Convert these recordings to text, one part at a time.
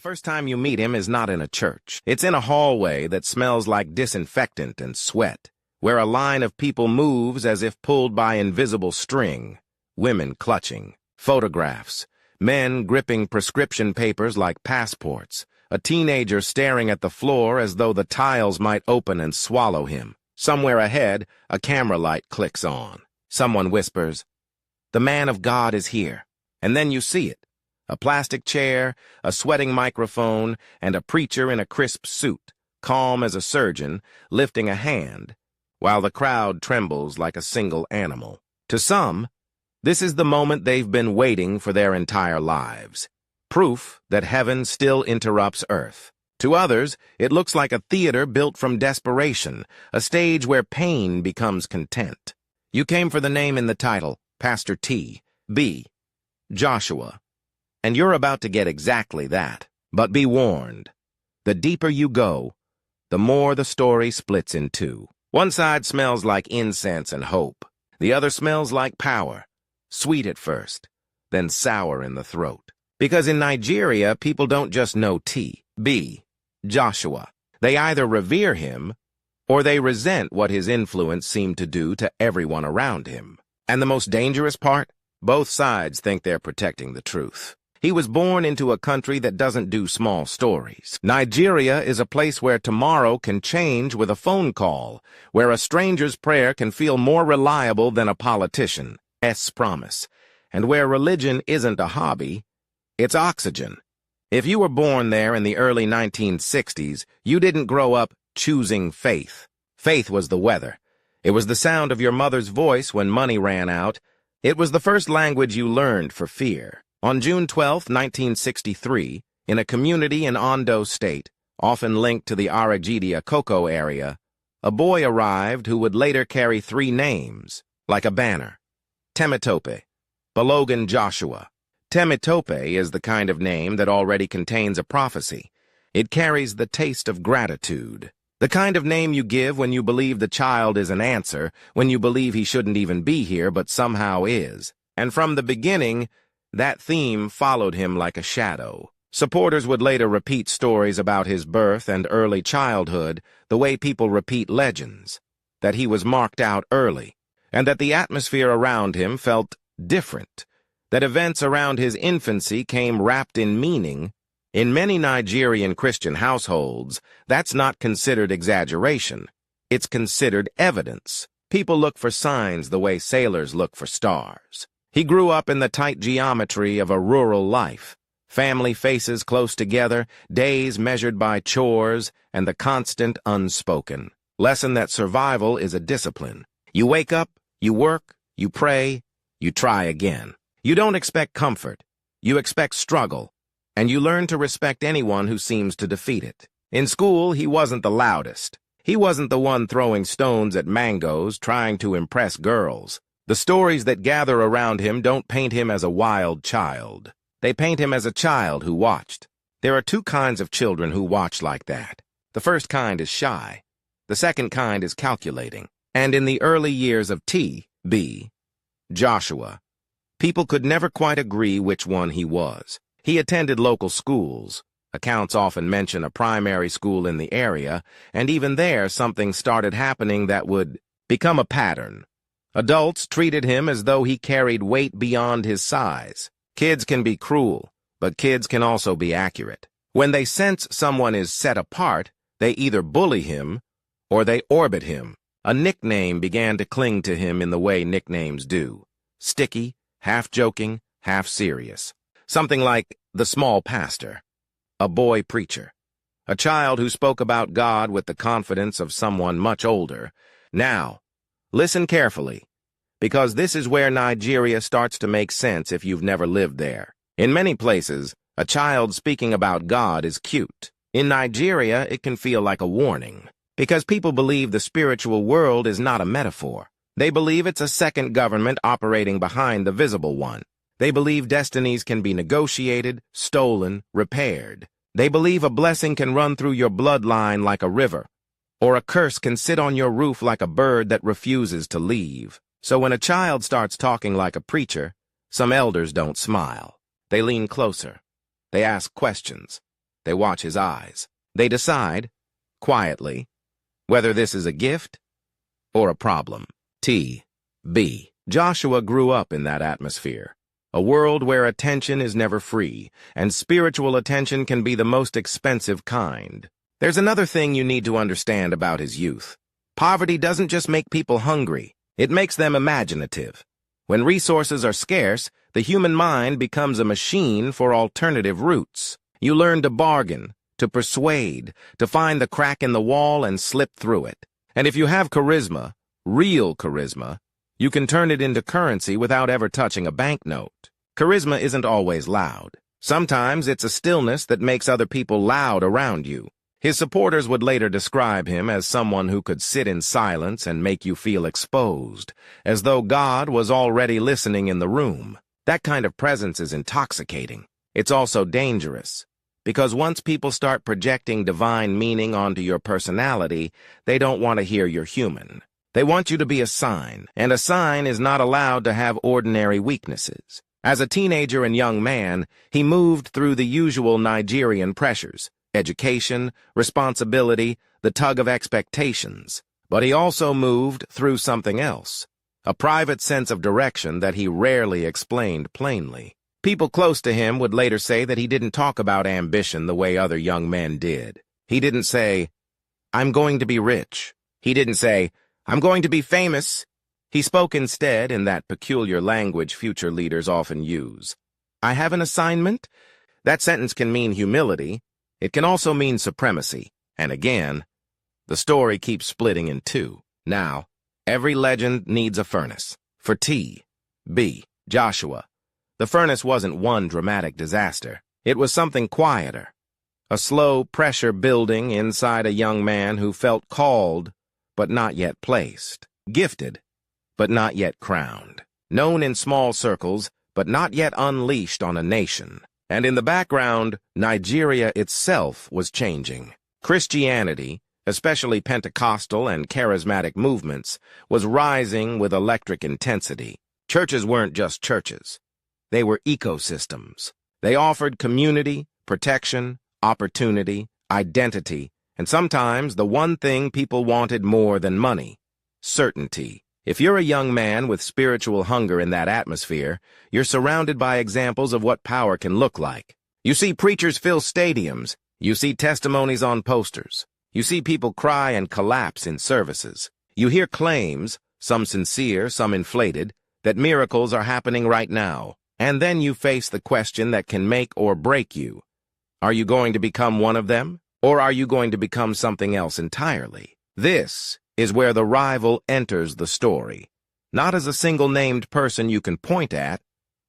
first time you meet him is not in a church. It's in a hallway that smells like disinfectant and sweat, where a line of people moves as if pulled by invisible string, women clutching, photographs, men gripping prescription papers like passports, a teenager staring at the floor as though the tiles might open and swallow him. Somewhere ahead, a camera light clicks on. Someone whispers, "The man of God is here." And then you see it. A plastic chair, a sweating microphone, and a preacher in a crisp suit, calm as a surgeon, lifting a hand, while the crowd trembles like a single animal. To some, this is the moment they've been waiting for their entire lives. Proof that heaven still interrupts earth. To others, it looks like a theater built from desperation, a stage where pain becomes content. You came for the name in the title, Pastor T.B. Joshua. And you're about to get exactly that. But be warned. The deeper you go, the more the story splits in two. One side smells like incense and hope. The other smells like power. Sweet at first, then sour in the throat. Because in Nigeria, people don't just know T.B. Joshua. They either revere him, or they resent what his influence seemed to do to everyone around him. And the most dangerous part? Both sides think they're protecting the truth. He was born into a country that doesn't do small stories. Nigeria is a place where tomorrow can change with a phone call, where a stranger's prayer can feel more reliable than a politician's promise, and where religion isn't a hobby, it's oxygen. If you were born there in the early 1960s, you didn't grow up choosing faith. Faith was the weather. It was the sound of your mother's voice when money ran out. It was the first language you learned for fear. On June 12, 1963, in a community in Ondo State, often linked to the Aragidia Cocoa area, a boy arrived who would later carry 3 names, like a banner. Temitope, Balogan Joshua. Temitope is the kind of name that already contains a prophecy. It carries the taste of gratitude. The kind of name you give when you believe the child is an answer, when you believe he shouldn't even be here but somehow is. And from the beginning, that theme followed him like a shadow. Supporters would later repeat stories about his birth and early childhood, the way people repeat legends, that he was marked out early, and that the atmosphere around him felt different, that events around his infancy came wrapped in meaning. In many Nigerian Christian households, that's not considered exaggeration. It's considered evidence. People look for signs the way sailors look for stars. He grew up in the tight geometry of a rural life. Family faces close together, days measured by chores, and the constant unspoken lesson that survival is a discipline. You wake up, you work, you pray, you try again. You don't expect comfort. You expect struggle. And you learn to respect anyone who seems to defeat it. In school, he wasn't the loudest. He wasn't the one throwing stones at mangoes, trying to impress girls. The stories that gather around him don't paint him as a wild child. They paint him as a child who watched. There are 2 kinds of children who watch like that. The first kind is shy. The second kind is calculating. And in the early years of T.B. Joshua, people could never quite agree which one he was. He attended local schools. Accounts often mention a primary school in the area, and even there something started happening that would become a pattern. Adults treated him as though he carried weight beyond his size. Kids can be cruel, but kids can also be accurate. When they sense someone is set apart, they either bully him or they orbit him. A nickname began to cling to him in the way nicknames do. Sticky, half-joking, half-serious. Something like the small pastor, a boy preacher, a child who spoke about God with the confidence of someone much older. Now, listen carefully, because this is where Nigeria starts to make sense if you've never lived there. In many places, a child speaking about God is cute. In Nigeria, it can feel like a warning, because people believe the spiritual world is not a metaphor. They believe it's a second government operating behind the visible one. They believe destinies can be negotiated, stolen, repaired. They believe a blessing can run through your bloodline like a river, or a curse can sit on your roof like a bird that refuses to leave. So when a child starts talking like a preacher, some elders don't smile. They lean closer. They ask questions. They watch his eyes. They decide, quietly, whether this is a gift or a problem. T.B. Joshua grew up in that atmosphere. A world where attention is never free, and spiritual attention can be the most expensive kind. There's another thing you need to understand about his youth. Poverty doesn't just make people hungry, it makes them imaginative. When resources are scarce, the human mind becomes a machine for alternative routes. You learn to bargain, to persuade, to find the crack in the wall and slip through it. And if you have charisma, real charisma, you can turn it into currency without ever touching a banknote. Charisma isn't always loud. Sometimes it's a stillness that makes other people loud around you. His supporters would later describe him as someone who could sit in silence and make you feel exposed, as though God was already listening in the room. That kind of presence is intoxicating. It's also dangerous, because once people start projecting divine meaning onto your personality, they don't want to hear you're human. They want you to be a sign, and a sign is not allowed to have ordinary weaknesses. As a teenager and young man, he moved through the usual Nigerian pressures: education, responsibility, the tug of expectations. But he also moved through something else, a private sense of direction that he rarely explained plainly. People close to him would later say that he didn't talk about ambition the way other young men did. He didn't say, "I'm going to be rich." He didn't say, "I'm going to be famous." He spoke instead in that peculiar language future leaders often use. "I have an assignment." That sentence can mean humility. It can also mean supremacy. And again, the story keeps splitting in two. Now, every legend needs a furnace. For T.B. Joshua, the furnace wasn't one dramatic disaster. It was something quieter. A slow pressure building inside a young man who felt called, but not yet placed. Gifted, but not yet crowned. Known in small circles, but not yet unleashed on a nation. And in the background, Nigeria itself was changing. Christianity, especially Pentecostal and charismatic movements, was rising with electric intensity. Churches weren't just churches. They were ecosystems. They offered community, protection, opportunity, identity, and sometimes the one thing people wanted more than money: certainty. If you're a young man with spiritual hunger in that atmosphere, you're surrounded by examples of what power can look like. You see preachers fill stadiums. You see testimonies on posters. You see people cry and collapse in services. You hear claims, some sincere, some inflated, that miracles are happening right now. And then you face the question that can make or break you. Are you going to become one of them? Or are you going to become something else entirely? This is where the rival enters the story, not as a single named person you can point at,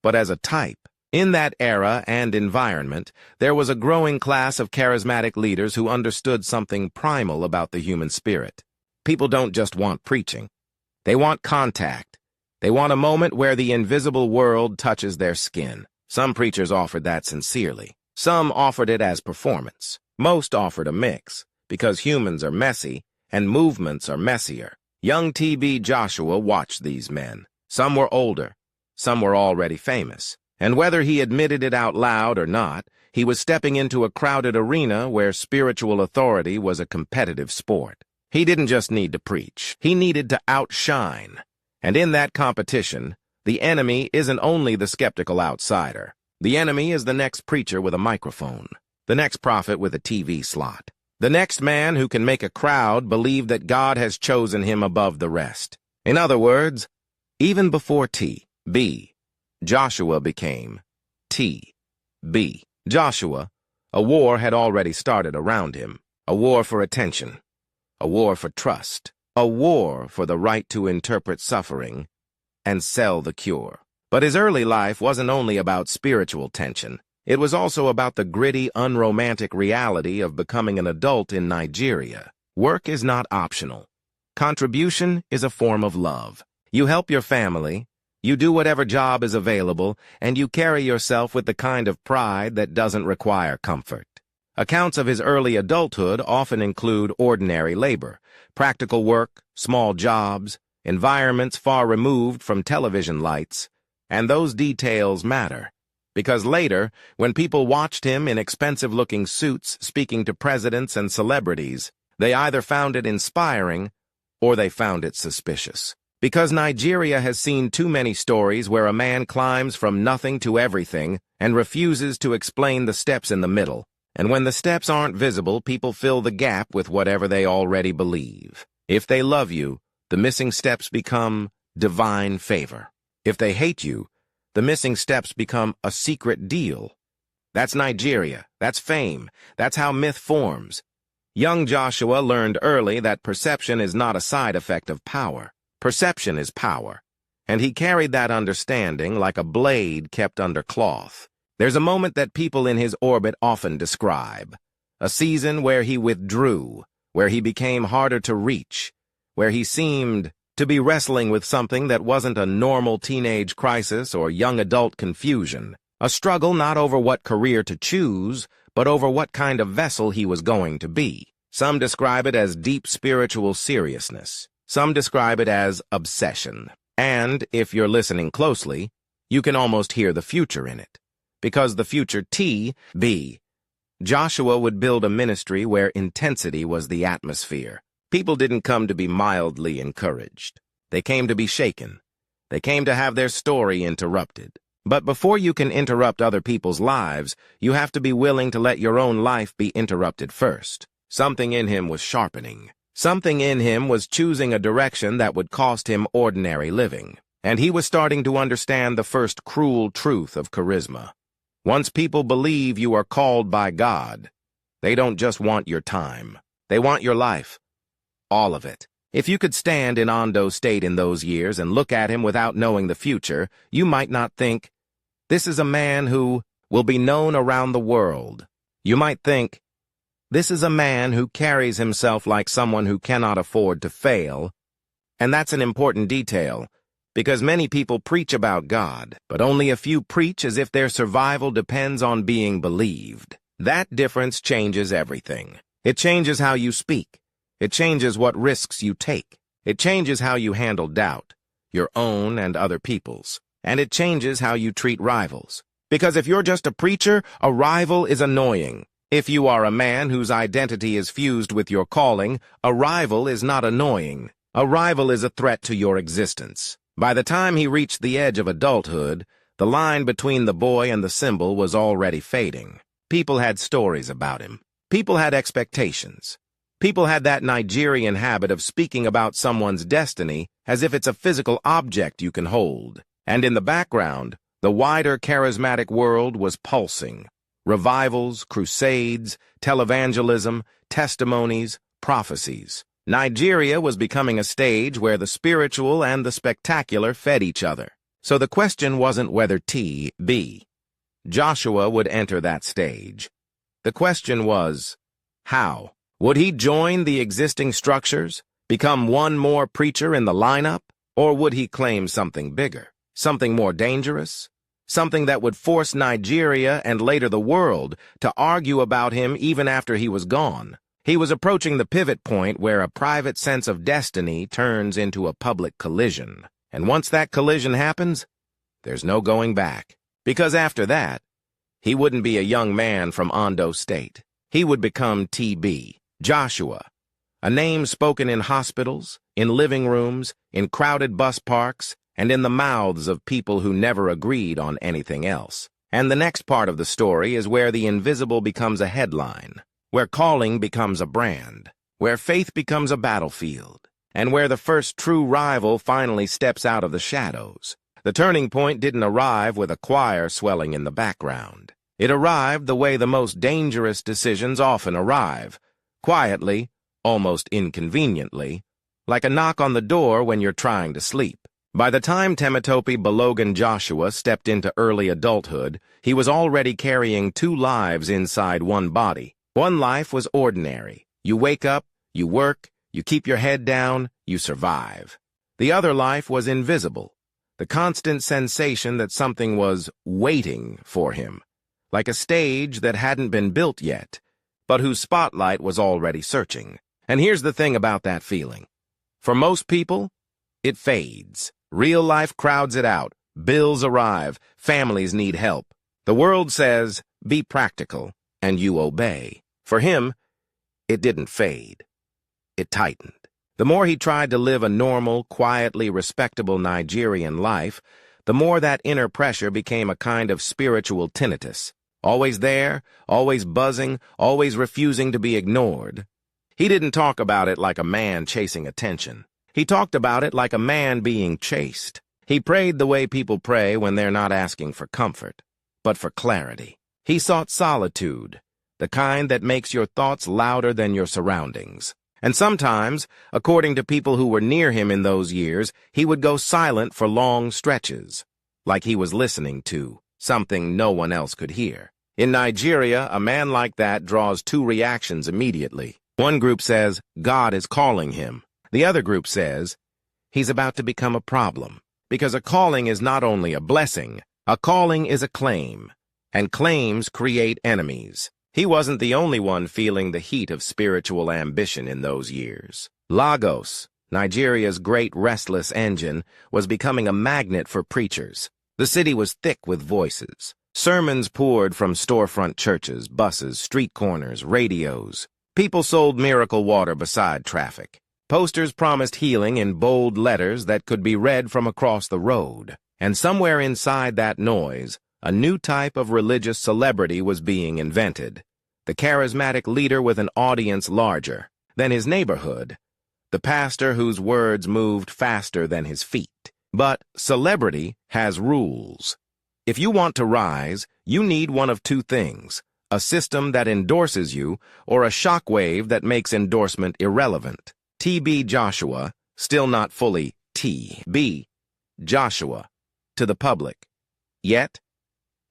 but as a type. In that era and environment, there was a growing class of charismatic leaders who understood something primal about the human spirit. People don't just want preaching. They want contact. They want a moment where the invisible world touches their skin. Some preachers offered that sincerely. Some offered it as performance. Most offered a mix, because humans are messy, and movements are messier. Young T.B. Joshua watched these men. Some were older, some were already famous. And whether he admitted it out loud or not, he was stepping into a crowded arena where spiritual authority was a competitive sport. He didn't just need to preach, he needed to outshine. And in that competition, the enemy isn't only the skeptical outsider. The enemy is the next preacher with a microphone, the next prophet with a TV slot. The next man who can make a crowd believe that God has chosen him above the rest. In other words, even before T.B. Joshua became T.B. Joshua, a war had already started around him. A war for attention. A war for trust. A war for the right to interpret suffering and sell the cure. But his early life wasn't only about spiritual tension. It was also about the gritty, unromantic reality of becoming an adult in Nigeria. Work is not optional. Contribution is a form of love. You help your family, you do whatever job is available, and you carry yourself with the kind of pride that doesn't require comfort. Accounts of his early adulthood often include ordinary labor, practical work, small jobs, environments far removed from television lights, and those details matter. Because later, when people watched him in expensive-looking suits speaking to presidents and celebrities, they either found it inspiring or they found it suspicious. Because Nigeria has seen too many stories where a man climbs from nothing to everything and refuses to explain the steps in the middle. And when the steps aren't visible, people fill the gap with whatever they already believe. If they love you, the missing steps become divine favor. If they hate you, the missing steps become a secret deal. That's Nigeria. That's fame. That's how myth forms. Young Joshua learned early that perception is not a side effect of power. Perception is power, and he carried that understanding like a blade kept under cloth. There's a moment that people in his orbit often describe, a season where he withdrew, where he became harder to reach, where he seemed to be wrestling with something that wasn't a normal teenage crisis or young adult confusion, a struggle not over what career to choose, but over what kind of vessel he was going to be. Some describe it as deep spiritual seriousness. Some describe it as obsession. And, if you're listening closely, you can almost hear the future in it. Because the future T.B. Joshua would build a ministry where intensity was the atmosphere. People didn't come to be mildly encouraged. They came to be shaken. They came to have their story interrupted. But before you can interrupt other people's lives, you have to be willing to let your own life be interrupted first. Something in him was sharpening. Something in him was choosing a direction that would cost him ordinary living. And he was starting to understand the first cruel truth of charisma. Once people believe you are called by God, they don't just want your time. They want your life. All of it. If you could stand in Ondo State in those years and look at him without knowing the future, you might not think, this is a man who will be known around the world. You might think, this is a man who carries himself like someone who cannot afford to fail. And that's an important detail, because many people preach about God, but only a few preach as if their survival depends on being believed. That difference changes everything. It changes how you speak. It changes what risks you take. It changes how you handle doubt, your own and other people's. And it changes how you treat rivals. Because if you're just a preacher, a rival is annoying. If you are a man whose identity is fused with your calling, a rival is not annoying. A rival is a threat to your existence. By the time he reached the edge of adulthood, the line between the boy and the symbol was already fading. People had stories about him. People had expectations. People had that Nigerian habit of speaking about someone's destiny as if it's a physical object you can hold. And in the background, the wider charismatic world was pulsing. Revivals, crusades, televangelism, testimonies, prophecies. Nigeria was becoming a stage where the spiritual and the spectacular fed each other. So the question wasn't whether T.B. Joshua would enter that stage. The question was, how? Would he join the existing structures, become one more preacher in the lineup, or would he claim something bigger, something more dangerous? Something that would force Nigeria and later the world to argue about him even after he was gone. He was approaching the pivot point where a private sense of destiny turns into a public collision. And once that collision happens, there's no going back. Because after that, he wouldn't be a young man from Ondo State. He would become T.B. Joshua, a name spoken in hospitals, in living rooms, in crowded bus parks, and in the mouths of people who never agreed on anything else. And the next part of the story is where the invisible becomes a headline, where calling becomes a brand, where faith becomes a battlefield, and where the first true rival finally steps out of the shadows. The turning point didn't arrive with a choir swelling in the background. It arrived the way the most dangerous decisions often arrive, quietly, almost inconveniently, like a knock on the door when you're trying to sleep. By the time Temitope Balogun Joshua stepped into early adulthood, he was already carrying two lives inside one body. One life was ordinary. You wake up, you work, you keep your head down, you survive. The other life was invisible, the constant sensation that something was waiting for him, like a stage that hadn't been built yet, but whose spotlight was already searching. And here's the thing about that feeling. For most people, it fades. Real life crowds it out. Bills arrive. Families need help. The world says, be practical, and you obey. For him, it didn't fade. It tightened. The more he tried to live a normal, quietly respectable Nigerian life, the more that inner pressure became a kind of spiritual tinnitus. Always there, always buzzing, always refusing to be ignored. He didn't talk about it like a man chasing attention. He talked about it like a man being chased. He prayed the way people pray when they're not asking for comfort, but for clarity. He sought solitude, the kind that makes your thoughts louder than your surroundings. And sometimes, according to people who were near him in those years, he would go silent for long stretches, like he was listening to something no one else could hear. In Nigeria, a man like that draws two reactions immediately. One group says, God is calling him. The other group says, he's about to become a problem. Because a calling is not only a blessing, a calling is a claim. And claims create enemies. He wasn't the only one feeling the heat of spiritual ambition in those years. Lagos, Nigeria's great restless engine, was becoming a magnet for preachers. The city was thick with voices. Sermons poured from storefront churches, buses, street corners, radios. People sold miracle water beside traffic. Posters promised healing in bold letters that could be read from across the road. And somewhere inside that noise, a new type of religious celebrity was being invented. The charismatic leader with an audience larger than his neighborhood. The pastor whose words moved faster than his feet. But celebrity has rules. If you want to rise, you need one of two things: a system that endorses you or a shockwave that makes endorsement irrelevant. T.B. Joshua, still not fully T.B. Joshua, to the public. Yet,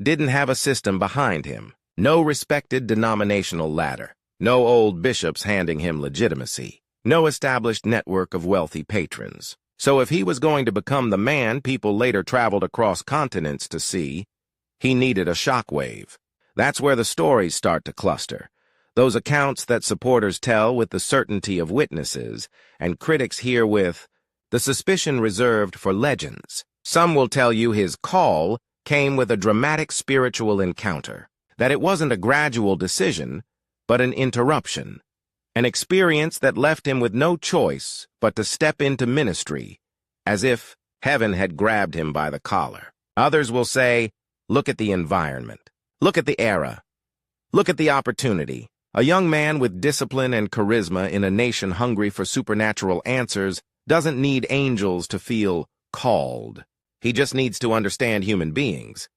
didn't have a system behind him, no respected denominational ladder, no old bishops handing him legitimacy, no established network of wealthy patrons. So if he was going to become the man people later traveled across continents to see, he needed a shockwave. That's where the stories start to cluster, those accounts that supporters tell with the certainty of witnesses, and critics hear with the suspicion reserved for legends. Some will tell you his call came with a dramatic spiritual encounter, that it wasn't a gradual decision, but an interruption, an experience that left him with no choice but to step into ministry, as if heaven had grabbed him by the collar. Others will say, look at the environment, look at the era, look at the opportunity. A young man with discipline and charisma in a nation hungry for supernatural answers doesn't need angels to feel called. He just needs to understand human beings.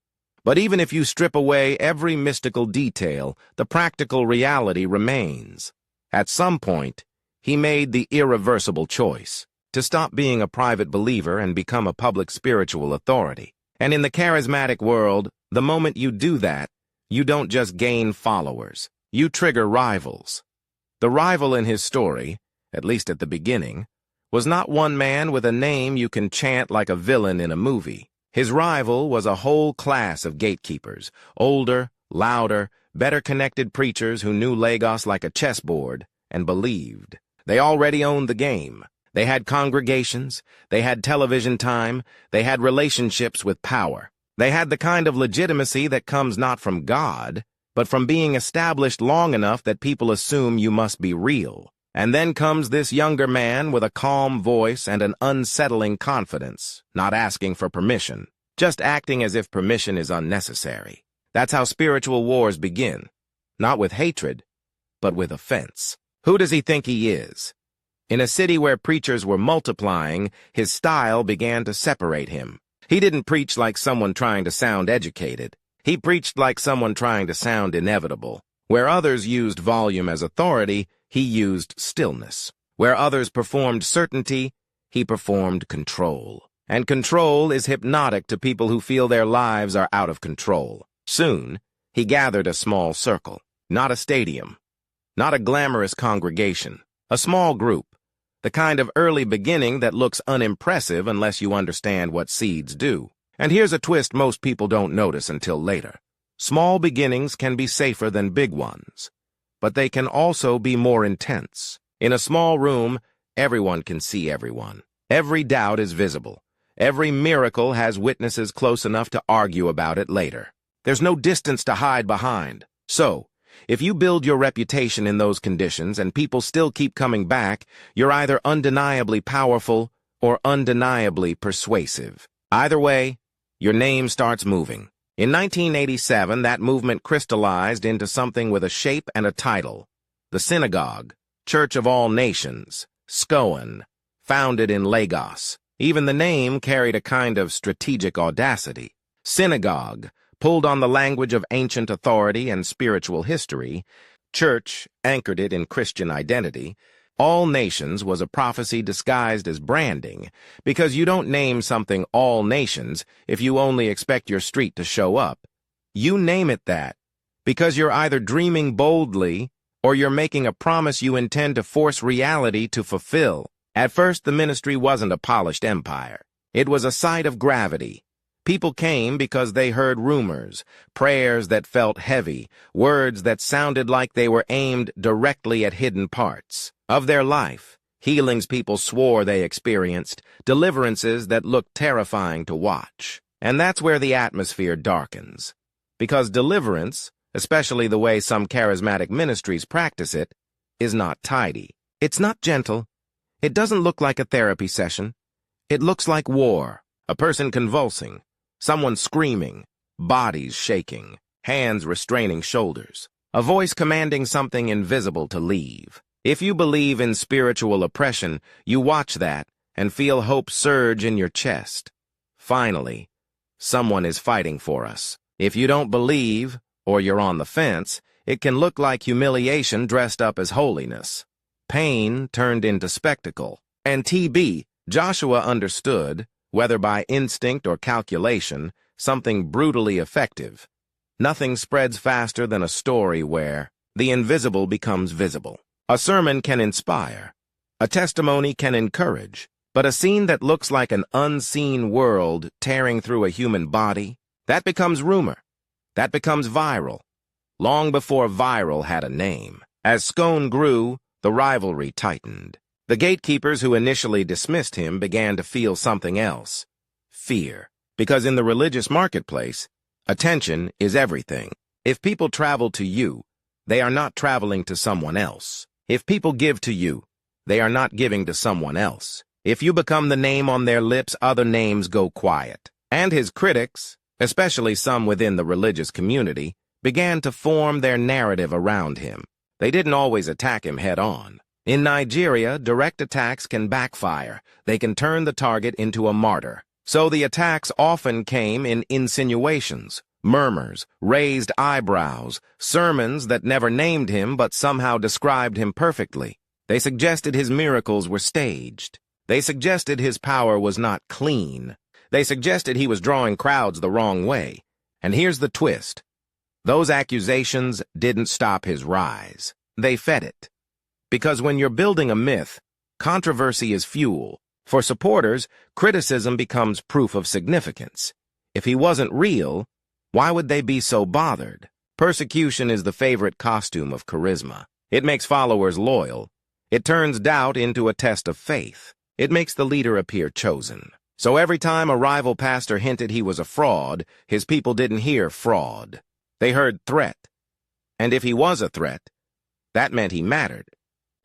But even if you strip away every mystical detail, the practical reality remains. At some point, he made the irreversible choice to stop being a private believer and become a public spiritual authority. And in the charismatic world, the moment you do that, you don't just gain followers, you trigger rivals. The rival in his story, at least at the beginning, was not one man with a name you can chant like a villain in a movie. His rival was a whole class of gatekeepers, older, louder, better-connected preachers who knew Lagos like a chessboard and believed. They already owned the game. They had congregations, they had television time, they had relationships with power. They had the kind of legitimacy that comes not from God, but from being established long enough that people assume you must be real. And then comes this younger man with a calm voice and an unsettling confidence, not asking for permission, just acting as if permission is unnecessary. That's how spiritual wars begin, not with hatred, but with offense. Who does he think he is? In a city where preachers were multiplying, his style began to separate him. He didn't preach like someone trying to sound educated. He preached like someone trying to sound inevitable. Where others used volume as authority, he used stillness. Where others performed certainty, he performed control. And control is hypnotic to people who feel their lives are out of control. Soon, he gathered a small circle, not a stadium, not a glamorous congregation, a small group, the kind of early beginning that looks unimpressive unless you understand what seeds do. And here's a twist most people don't notice until later. Small beginnings can be safer than big ones, but they can also be more intense. In a small room, everyone can see everyone. Every doubt is visible. Every miracle has witnesses close enough to argue about it later. There's no distance to hide behind. So, if you build your reputation in those conditions and people still keep coming back, you're either undeniably powerful or undeniably persuasive. Either way, your name starts moving. In 1987, that movement crystallized into something with a shape and a title. The Synagogue, Church of All Nations, SCOAN, founded in Lagos. Even the name carried a kind of strategic audacity. Synagogue, pulled on the language of ancient authority and spiritual history. Church anchored it in Christian identity. All Nations was a prophecy disguised as branding, because you don't name something All Nations if you only expect your street to show up. You name it that, because you're either dreaming boldly or you're making a promise you intend to force reality to fulfill. At first, the ministry wasn't a polished empire. It was a site of gravity. People came because they heard rumors, prayers that felt heavy, words that sounded like they were aimed directly at hidden parts of their life, healings people swore they experienced, deliverances that looked terrifying to watch. And that's where the atmosphere darkens. Because deliverance, especially the way some charismatic ministries practice it, is not tidy. It's not gentle. It doesn't look like a therapy session. It looks like war, a person convulsing, someone screaming, bodies shaking, hands restraining shoulders, a voice commanding something invisible to leave. If you believe in spiritual oppression, you watch that and feel hope surge in your chest. Finally, someone is fighting for us. If you don't believe, or you're on the fence, it can look like humiliation dressed up as holiness. Pain turned into spectacle. And T.B., Joshua understood, whether by instinct or calculation, something brutally effective. Nothing spreads faster than a story where the invisible becomes visible. A sermon can inspire. A testimony can encourage. But a scene that looks like an unseen world tearing through a human body, that becomes rumor. That becomes viral. Long before viral had a name. As SCOAN grew, the rivalry tightened. The gatekeepers who initially dismissed him began to feel something else. Fear. Because in the religious marketplace, attention is everything. If people travel to you, they are not traveling to someone else. If people give to you, they are not giving to someone else. If you become the name on their lips, other names go quiet. And his critics, especially some within the religious community, began to form their narrative around him. They didn't always attack him head-on. In Nigeria, direct attacks can backfire. They can turn the target into a martyr. So the attacks often came in insinuations, murmurs, raised eyebrows, sermons that never named him but somehow described him perfectly. They suggested his miracles were staged. They suggested his power was not clean. They suggested he was drawing crowds the wrong way. And here's the twist. Those accusations didn't stop his rise. They fed it. Because when you're building a myth, controversy is fuel. For supporters, criticism becomes proof of significance. If he wasn't real, why would they be so bothered? Persecution is the favorite costume of charisma. It makes followers loyal. It turns doubt into a test of faith. It makes the leader appear chosen. So every time a rival pastor hinted he was a fraud, his people didn't hear fraud. They heard threat. And if he was a threat, that meant he mattered.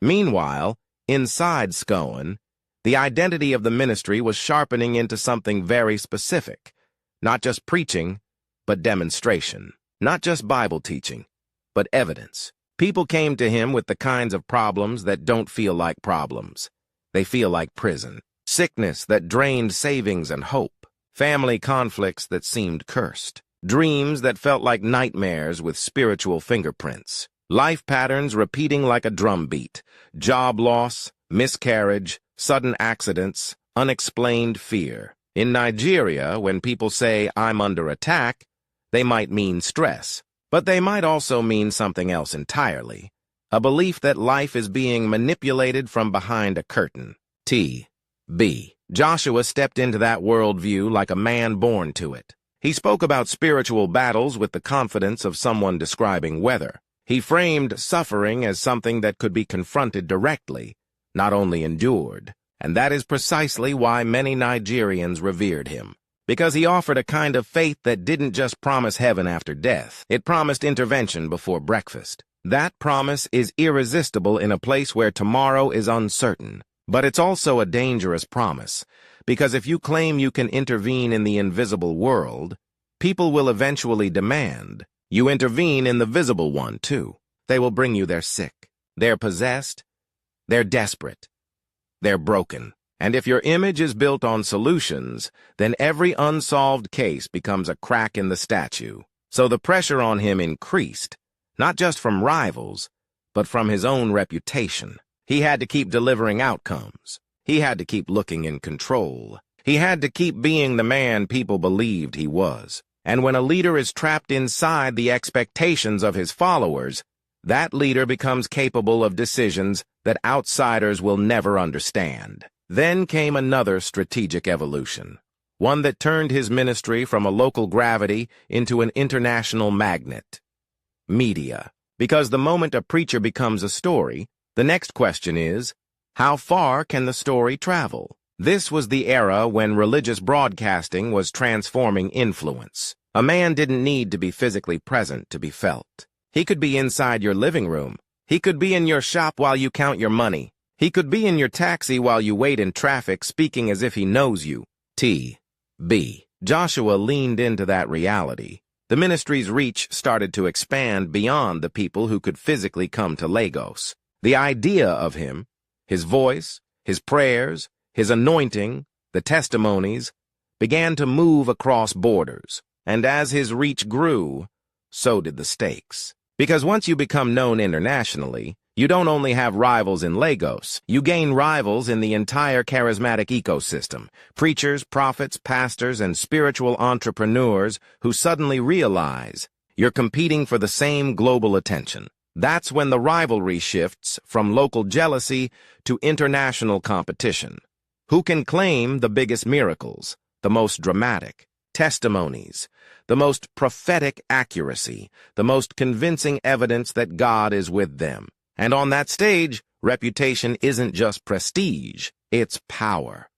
Meanwhile, inside SCOAN, the identity of the ministry was sharpening into something very specific. Not just preaching, but demonstration. Not just Bible teaching, but evidence. People came to him with the kinds of problems that don't feel like problems. They feel like prison. Sickness that drained savings and hope. Family conflicts that seemed cursed. Dreams that felt like nightmares with spiritual fingerprints. Life patterns repeating like a drumbeat. Job loss, miscarriage, sudden accidents, unexplained fear. In Nigeria, when people say, "I'm under attack," they might mean stress. But they might also mean something else entirely. A belief that life is being manipulated from behind a curtain. T.B. Joshua stepped into that worldview like a man born to it. He spoke about spiritual battles with the confidence of someone describing weather. He framed suffering as something that could be confronted directly, not only endured. And that is precisely why many Nigerians revered him. Because he offered a kind of faith that didn't just promise heaven after death. It promised intervention before breakfast. That promise is irresistible in a place where tomorrow is uncertain. But it's also a dangerous promise, because if you claim you can intervene in the invisible world, people will eventually demand you intervene in the visible one, too. They will bring you their sick, they're possessed, they're desperate, they're broken. And if your image is built on solutions, then every unsolved case becomes a crack in the statue. So the pressure on him increased, not just from rivals, but from his own reputation. He had to keep delivering outcomes. He had to keep looking in control. He had to keep being the man people believed he was. And when a leader is trapped inside the expectations of his followers, that leader becomes capable of decisions that outsiders will never understand. Then came another strategic evolution, one that turned his ministry from a local gravity into an international magnet. Media. Because the moment a preacher becomes a story, the next question is, how far can the story travel? This was the era when religious broadcasting was transforming influence. A man didn't need to be physically present to be felt. He could be inside your living room. He could be in your shop while you count your money. He could be in your taxi while you wait in traffic, speaking as if he knows you. T.B. Joshua leaned into that reality. The ministry's reach started to expand beyond the people who could physically come to Lagos. The idea of him, his voice, his prayers, his anointing, the testimonies, began to move across borders. And as his reach grew, so did the stakes. Because once you become known internationally, you don't only have rivals in Lagos, you gain rivals in the entire charismatic ecosystem, preachers, prophets, pastors, and spiritual entrepreneurs who suddenly realize you're competing for the same global attention. That's when the rivalry shifts from local jealousy to international competition. Who can claim the biggest miracles, the most dramatic testimonies, the most prophetic accuracy, the most convincing evidence that God is with them? And on that stage, reputation isn't just prestige, it's power.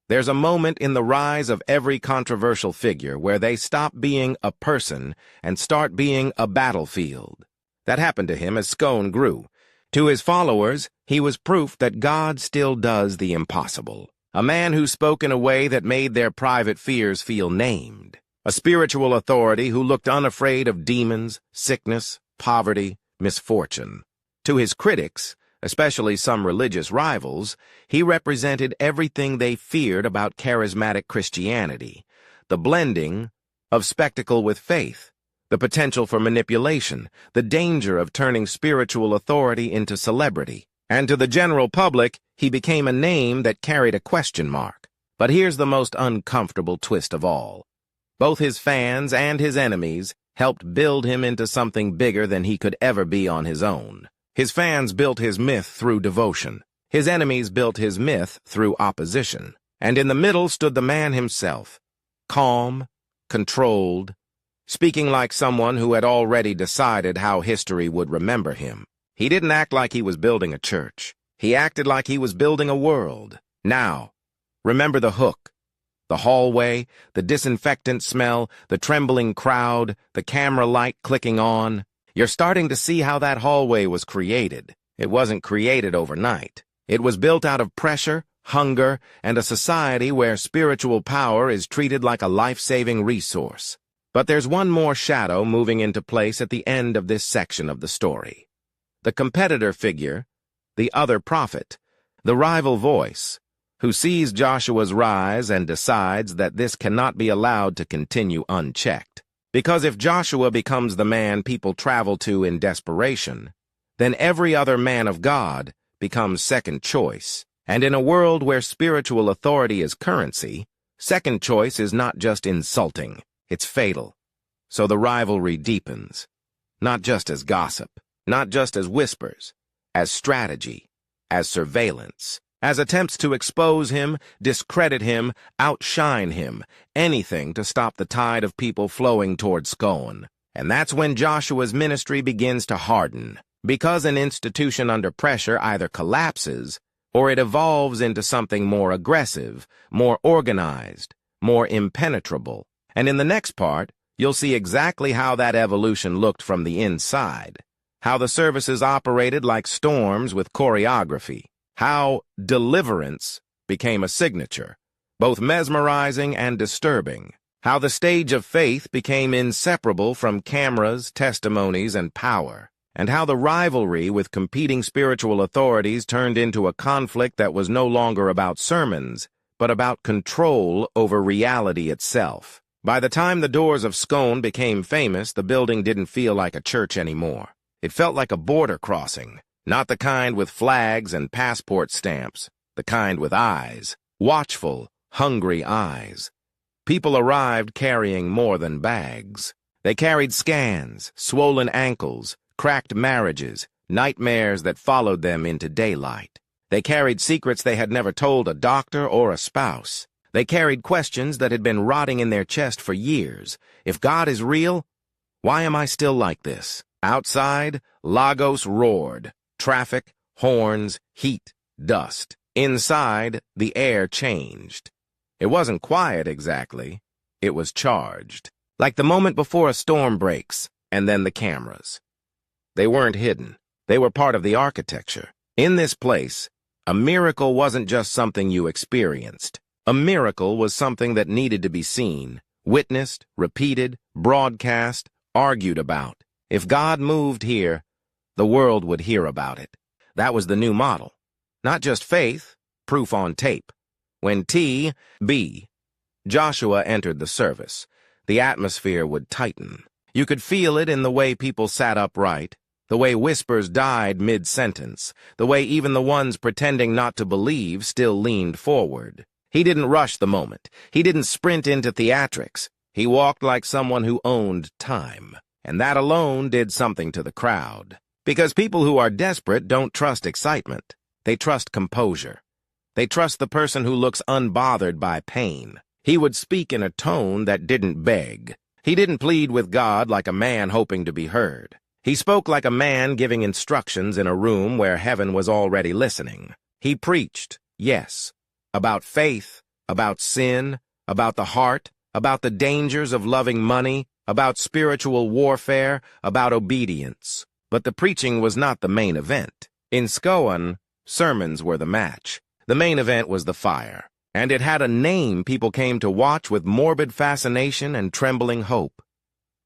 There's a moment in the rise of every controversial figure where they stop being a person and start being a battlefield. That happened to him as Scone grew. To his followers, he was proof that God still does the impossible. A man who spoke in a way that made their private fears feel named. A spiritual authority who looked unafraid of demons, sickness, poverty, misfortune. To his critics, especially some religious rivals, he represented everything they feared about charismatic Christianity, the blending of spectacle with faith, the potential for manipulation, the danger of turning spiritual authority into celebrity. And to the general public, he became a name that carried a question mark. But here's the most uncomfortable twist of all. Both his fans and his enemies helped build him into something bigger than he could ever be on his own. His fans built his myth through devotion. His enemies built his myth through opposition. And in the middle stood the man himself, calm, controlled, speaking like someone who had already decided how history would remember him. He didn't act like he was building a church. He acted like he was building a world. Now, remember the hook, the hallway, the disinfectant smell, the trembling crowd, the camera light clicking on. You're starting to see how that hallway was created. It wasn't created overnight. It was built out of pressure, hunger, and a society where spiritual power is treated like a life-saving resource. But there's one more shadow moving into place at the end of this section of the story. The competitor figure, the other prophet, the rival voice, who sees Joshua's rise and decides that this cannot be allowed to continue unchecked. Because if Joshua becomes the man people travel to in desperation, then every other man of God becomes second choice. And in a world where spiritual authority is currency, second choice is not just insulting, it's fatal. So the rivalry deepens, not just as gossip, not just as whispers, as strategy, as surveillance, as attempts to expose him, discredit him, outshine him, anything to stop the tide of people flowing toward Scone. And that's when Joshua's ministry begins to harden, because an institution under pressure either collapses or it evolves into something more aggressive, more organized, more impenetrable. And in the next part, you'll see exactly how that evolution looked from the inside, how the services operated like storms with choreography, how deliverance became a signature, both mesmerizing and disturbing, how the stage of faith became inseparable from cameras, testimonies, and power, and how the rivalry with competing spiritual authorities turned into a conflict that was no longer about sermons, but about control over reality itself. By the time the doors of Scone became famous, the building didn't feel like a church anymore. It felt like a border crossing, not the kind with flags and passport stamps, the kind with eyes, watchful, hungry eyes. People arrived carrying more than bags. They carried scans, swollen ankles, cracked marriages, nightmares that followed them into daylight. They carried secrets they had never told a doctor or a spouse. They carried questions that had been rotting in their chest for years. If God is real, why am I still like this? Outside, Lagos roared. Traffic, horns, heat, dust. Inside, the air changed. It wasn't quiet exactly. It was charged. Like the moment before a storm breaks, and then the cameras. They weren't hidden. They were part of the architecture. In this place, a miracle wasn't just something you experienced. A miracle was something that needed to be seen, witnessed, repeated, broadcast, argued about. If God moved here, the world would hear about it. That was the new model. Not just faith, proof on tape. When T.B. Joshua entered the service, the atmosphere would tighten. You could feel it in the way people sat upright, the way whispers died mid-sentence, the way even the ones pretending not to believe still leaned forward. He didn't rush the moment. He didn't sprint into theatrics. He walked like someone who owned time. And that alone did something to the crowd. Because people who are desperate don't trust excitement. They trust composure. They trust the person who looks unbothered by pain. He would speak in a tone that didn't beg. He didn't plead with God like a man hoping to be heard. He spoke like a man giving instructions in a room where heaven was already listening. He preached, yes, about faith, about sin, about the heart, about the dangers of loving money, about spiritual warfare, about obedience. But the preaching was not the main event. In Scone, sermons were the match. The main event was the fire, and it had a name people came to watch with morbid fascination and trembling hope.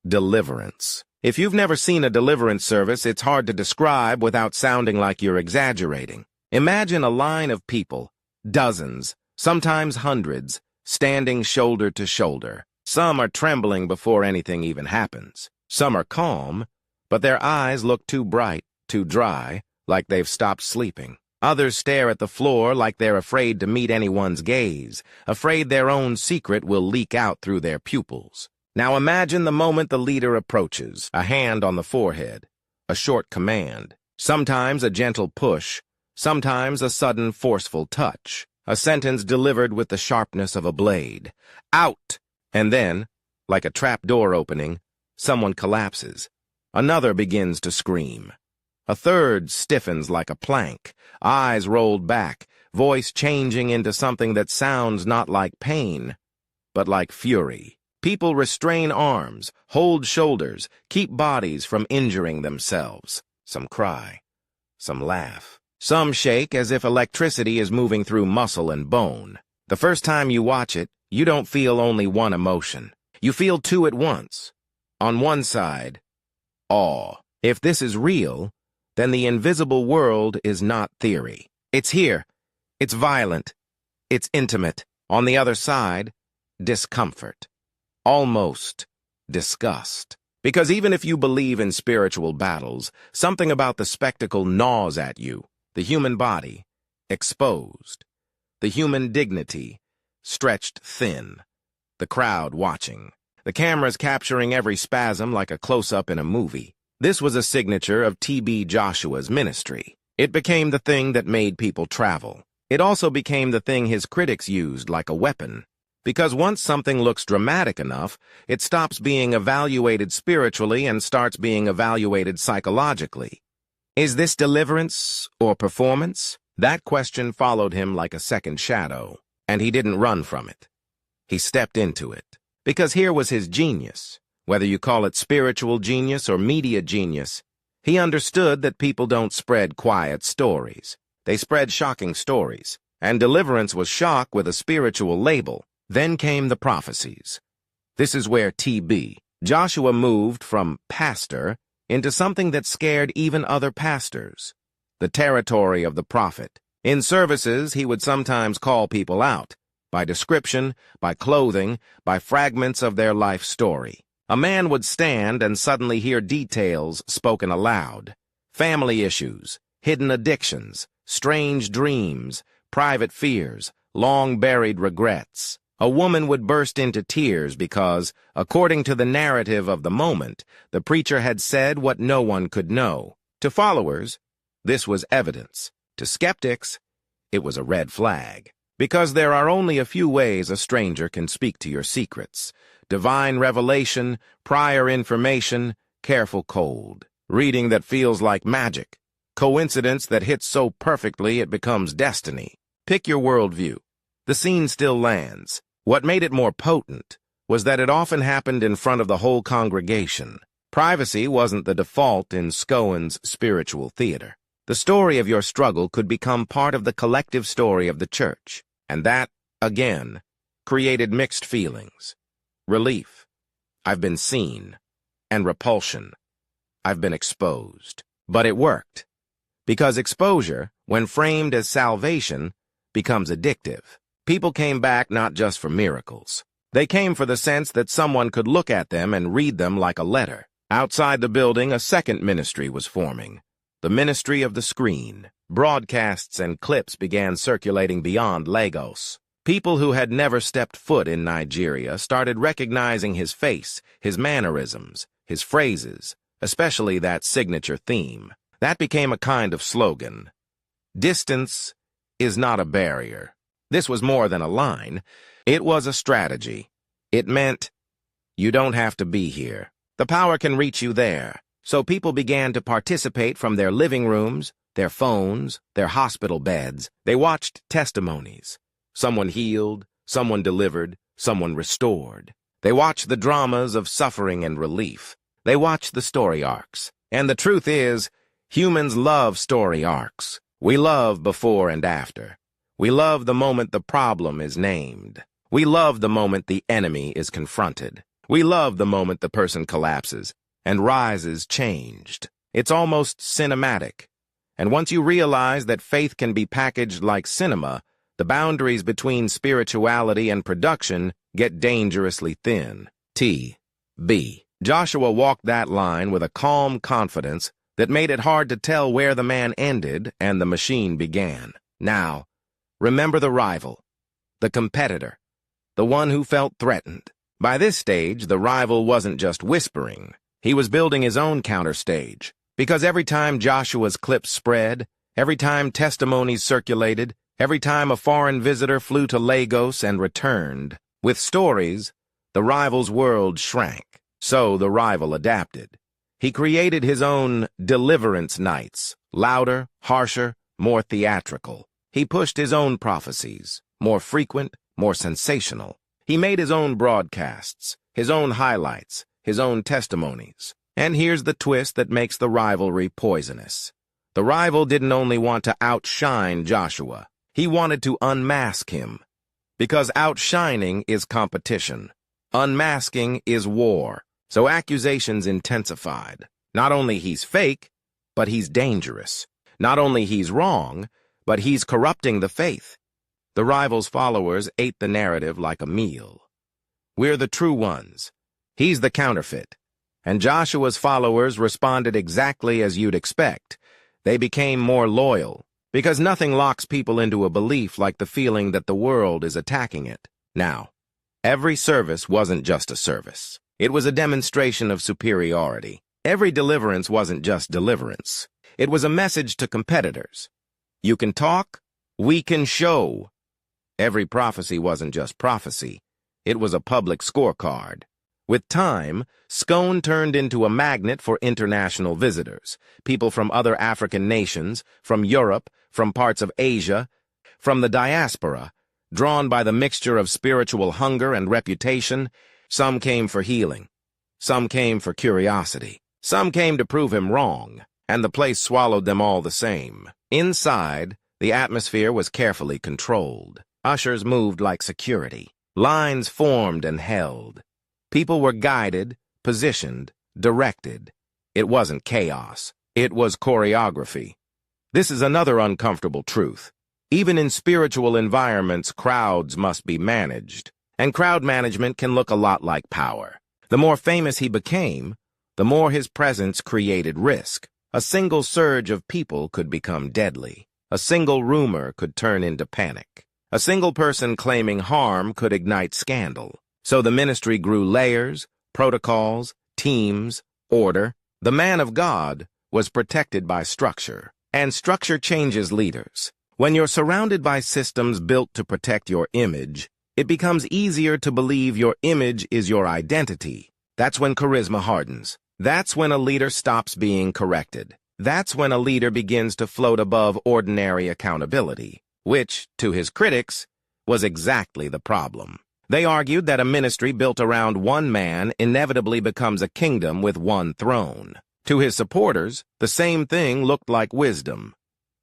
Deliverance. If you've never seen a deliverance service, it's hard to describe without sounding like you're exaggerating. Imagine a line of people, dozens, sometimes hundreds, standing shoulder to shoulder. Some are trembling before anything even happens. Some are calm, but their eyes look too bright, too dry, like they've stopped sleeping. Others stare at the floor like they're afraid to meet anyone's gaze, afraid their own secret will leak out through their pupils. Now imagine the moment the leader approaches, a hand on the forehead, a short command, sometimes a gentle push, sometimes a sudden forceful touch, a sentence delivered with the sharpness of a blade. Out! And then, like a trap door opening, someone collapses. Another begins to scream. A third stiffens like a plank, eyes rolled back, voice changing into something that sounds not like pain, but like fury. People restrain arms, hold shoulders, keep bodies from injuring themselves. Some cry, some laugh. Some shake as if electricity is moving through muscle and bone. The first time you watch it, you don't feel only one emotion. You feel two at once. On one side, awe. If this is real, then the invisible world is not theory. It's here. It's violent. It's intimate. On the other side, discomfort. Almost disgust. Because even if you believe in spiritual battles, something about the spectacle gnaws at you. The human body, exposed. The human dignity, stretched thin. The crowd watching. The cameras capturing every spasm like a close-up in a movie. This was a signature of T.B. Joshua's ministry. It became the thing that made people travel. It also became the thing his critics used like a weapon. Because once something looks dramatic enough, it stops being evaluated spiritually and starts being evaluated psychologically. Is this deliverance or performance? That question followed him like a second shadow, and he didn't run from it. He stepped into it. Because here was his genius. Whether you call it spiritual genius or media genius, he understood that people don't spread quiet stories. They spread shocking stories. And deliverance was shock with a spiritual label. Then came the prophecies. This is where T.B. Joshua moved from pastor into something that scared even other pastors. The territory of the prophet. In services, he would sometimes call people out, by description, by clothing, by fragments of their life story. A man would stand and suddenly hear details spoken aloud. Family issues, hidden addictions, strange dreams, private fears, long-buried regrets. A woman would burst into tears because, according to the narrative of the moment, the preacher had said what no one could know. To followers, this was evidence. To skeptics, it was a red flag. Because there are only a few ways a stranger can speak to your secrets. Divine revelation, prior information, careful cold. Reading that feels like magic. Coincidence that hits so perfectly it becomes destiny. Pick your worldview. The scene still lands. What made it more potent was that it often happened in front of the whole congregation. Privacy wasn't the default in Scowen's spiritual theater. The story of your struggle could become part of the collective story of the church. And that, again, created mixed feelings. Relief. I've been seen. And repulsion. I've been exposed. But it worked. Because exposure, when framed as salvation, becomes addictive. People came back not just for miracles. They came for the sense that someone could look at them and read them like a letter. Outside the building, a second ministry was forming. The ministry of the screen. Broadcasts and clips began circulating beyond Lagos. People who had never stepped foot in Nigeria started recognizing his face, his mannerisms, his phrases, especially that signature theme. That became a kind of slogan. Distance is not a barrier. This was more than a line. It was a strategy. It meant, you don't have to be here. The power can reach you there. So people began to participate from their living rooms, their phones, their hospital beds. They watched testimonies. Someone healed, someone delivered, someone restored. They watched the dramas of suffering and relief. They watched the story arcs. And the truth is, humans love story arcs. We love before and after. We love the moment the problem is named. We love the moment the enemy is confronted. We love the moment the person collapses and rises changed. It's almost cinematic. And once you realize that faith can be packaged like cinema, the boundaries between spirituality and production get dangerously thin. T.B. Joshua walked that line with a calm confidence that made it hard to tell where the man ended and the machine began. Now, remember the rival, the competitor, the one who felt threatened. By this stage, the rival wasn't just whispering. He was building his own counter stage. Because every time Joshua's clips spread, every time testimonies circulated, every time a foreign visitor flew to Lagos and returned, with stories, the rival's world shrank. So the rival adapted. He created his own deliverance nights, louder, harsher, more theatrical. He pushed his own prophecies, more frequent, more sensational. He made his own broadcasts, his own highlights, his own testimonies. And here's the twist that makes the rivalry poisonous. The rival didn't only want to outshine Joshua. He wanted to unmask him. Because outshining is competition. Unmasking is war. So accusations intensified. Not only he's fake, but he's dangerous. Not only he's wrong, but he's corrupting the faith. The rival's followers ate the narrative like a meal. We're the true ones. He's the counterfeit. And Joshua's followers responded exactly as you'd expect. They became more loyal, because nothing locks people into a belief like the feeling that the world is attacking it. Now, every service wasn't just a service. It was a demonstration of superiority. Every deliverance wasn't just deliverance. It was a message to competitors. You can talk, we can show. Every prophecy wasn't just prophecy. It was a public scorecard. With time, Scone turned into a magnet for international visitors, people from other African nations, from Europe, from parts of Asia, from the diaspora. Drawn by the mixture of spiritual hunger and reputation, some came for healing. Some came for curiosity. Some came to prove him wrong, and the place swallowed them all the same. Inside, the atmosphere was carefully controlled. Ushers moved like security. Lines formed and held. People were guided, positioned, directed. It wasn't chaos. It was choreography. This is another uncomfortable truth. Even in spiritual environments, crowds must be managed. And crowd management can look a lot like power. The more famous he became, the more his presence created risk. A single surge of people could become deadly. A single rumor could turn into panic. A single person claiming harm could ignite scandal. So the ministry grew layers, protocols, teams, order. The man of God was protected by structure. And structure changes leaders. When you're surrounded by systems built to protect your image, it becomes easier to believe your image is your identity. That's when charisma hardens. That's when a leader stops being corrected. That's when a leader begins to float above ordinary accountability, which, to his critics, was exactly the problem. They argued that a ministry built around one man inevitably becomes a kingdom with one throne. To his supporters, the same thing looked like wisdom.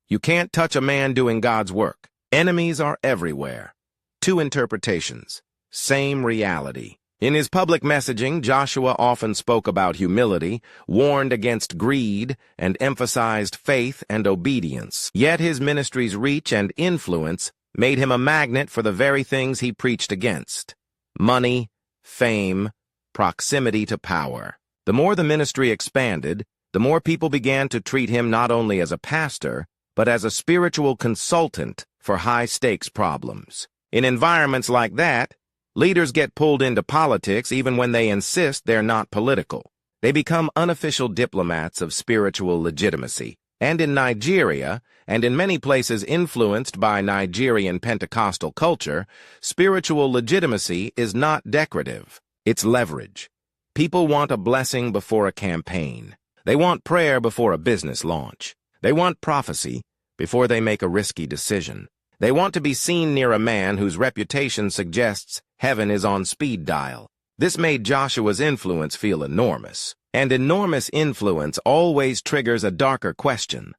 You can't touch a man doing God's work. Enemies are everywhere. Two interpretations, same reality. In his public messaging, Joshua often spoke about humility, warned against greed, and emphasized faith and obedience. Yet his ministry's reach and influence made him a magnet for the very things he preached against: money, fame, proximity to power. The more the ministry expanded, the more people began to treat him not only as a pastor, but as a spiritual consultant for high-stakes problems. In environments like that, leaders get pulled into politics even when they insist they're not political. They become unofficial diplomats of spiritual legitimacy. And in Nigeria, and in many places influenced by Nigerian Pentecostal culture, spiritual legitimacy is not decorative. It's leverage. People want a blessing before a campaign. They want prayer before a business launch. They want prophecy before they make a risky decision. They want to be seen near a man whose reputation suggests heaven is on speed dial. This made Joshua's influence feel enormous. And enormous influence always triggers a darker question.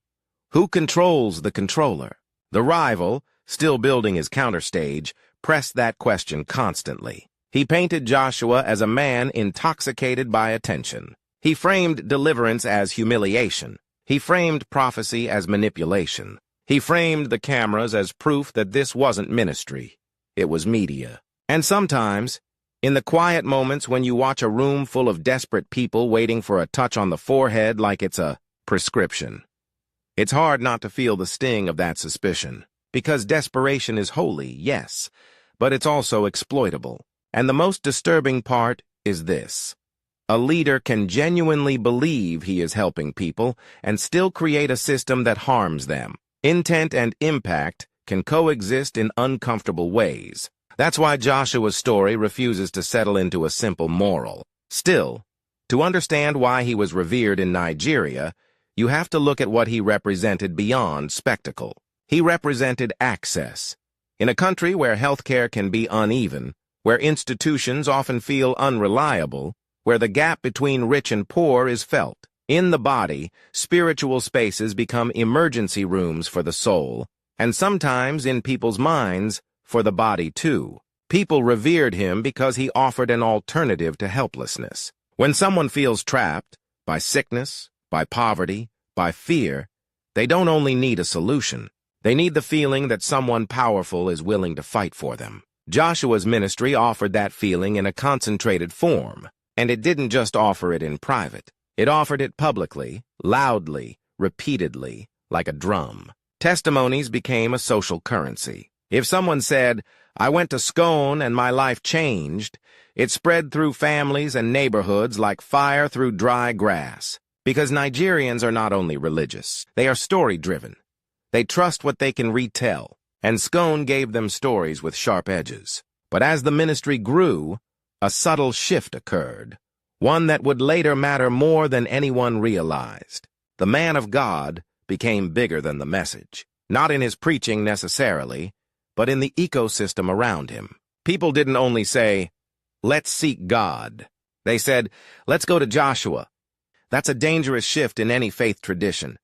Who controls the controller? The rival, still building his counterstage, pressed that question constantly. He painted Joshua as a man intoxicated by attention. He framed deliverance as humiliation. He framed prophecy as manipulation. He framed the cameras as proof that this wasn't ministry. It was media. And sometimes, in the quiet moments when you watch a room full of desperate people waiting for a touch on the forehead like it's a prescription, it's hard not to feel the sting of that suspicion. Because desperation is holy, yes, but it's also exploitable. And the most disturbing part is this. A leader can genuinely believe he is helping people and still create a system that harms them. Intent and impact can coexist in uncomfortable ways. That's why Joshua's story refuses to settle into a simple moral. Still, to understand why he was revered in Nigeria, you have to look at what he represented beyond spectacle. He represented access. In a country where healthcare can be uneven, where institutions often feel unreliable, where the gap between rich and poor is felt, in the body, spiritual spaces become emergency rooms for the soul, and sometimes in people's minds, for the body too. People revered him because he offered an alternative to helplessness. When someone feels trapped by sickness, by poverty, by fear, they don't only need a solution. They need the feeling that someone powerful is willing to fight for them. Joshua's ministry offered that feeling in a concentrated form, and it didn't just offer it in private. It offered it publicly, loudly, repeatedly, like a drum. Testimonies became a social currency. If someone said, "I went to Scone and my life changed," it spread through families and neighborhoods like fire through dry grass. Because Nigerians are not only religious, they are story-driven. They trust what they can retell, and Scone gave them stories with sharp edges. But as the ministry grew, a subtle shift occurred, one that would later matter more than anyone realized. The man of God became bigger than the message, not in his preaching necessarily, but in the ecosystem around him. People didn't only say, "Let's seek God." They said, "Let's go to Joshua." That's a dangerous shift in any faith tradition.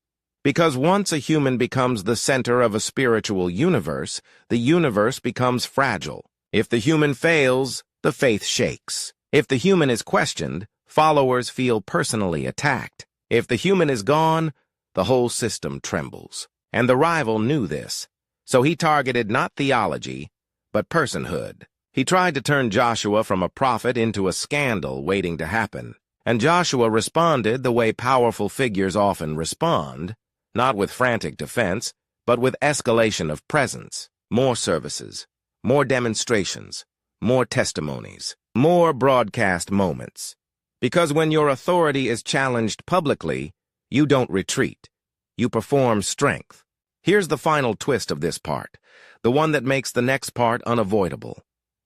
Because once a human becomes the center of a spiritual universe, the universe becomes fragile. If the human fails, the faith shakes. If the human is questioned, followers feel personally attacked. If the human is gone, the whole system trembles. And the rival knew this. So he targeted not theology, but personhood. He tried to turn Joshua from a prophet into a scandal waiting to happen. And Joshua responded the way powerful figures often respond, not with frantic defense, but with escalation of presence, more services, more demonstrations, more testimonies, more broadcast moments. Because when your authority is challenged publicly, you don't retreat. You perform strength. Here's the final twist of this part, the one that makes the next part unavoidable.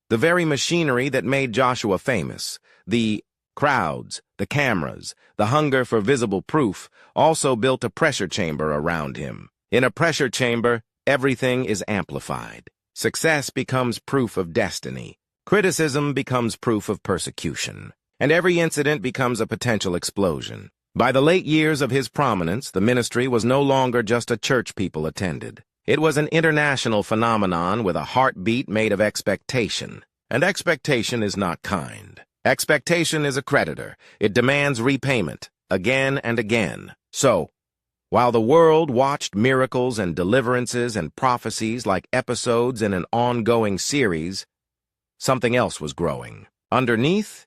The very machinery that made Joshua famous, the crowds, the cameras, the hunger for visible proof, also built a pressure chamber around him. In a pressure chamber, everything is amplified. Success becomes proof of destiny. Criticism becomes proof of persecution. And every incident becomes a potential explosion. By the late years of his prominence, the ministry was no longer just a church people attended. It was an international phenomenon with a heartbeat made of expectation. And expectation is not kind. Expectation is a creditor. It demands repayment, again and again. So, while the world watched miracles and deliverances and prophecies like episodes in an ongoing series, something else was growing. Underneath,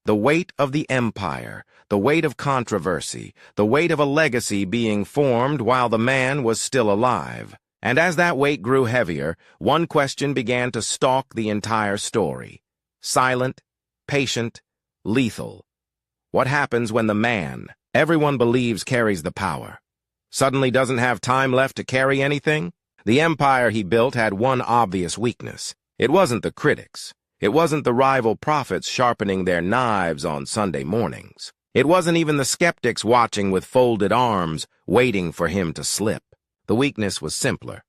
the weight of the empire, the weight of controversy, the weight of a legacy being formed while the man was still alive. And as that weight grew heavier, one question began to stalk the entire story. Silent, patient, lethal. What happens when the man everyone believes carries the power suddenly doesn't have time left to carry anything? The empire he built had one obvious weakness. It wasn't the critics. It wasn't the rival prophets sharpening their knives on Sunday mornings. It wasn't even the skeptics watching with folded arms, waiting for him to slip. The weakness was simpler.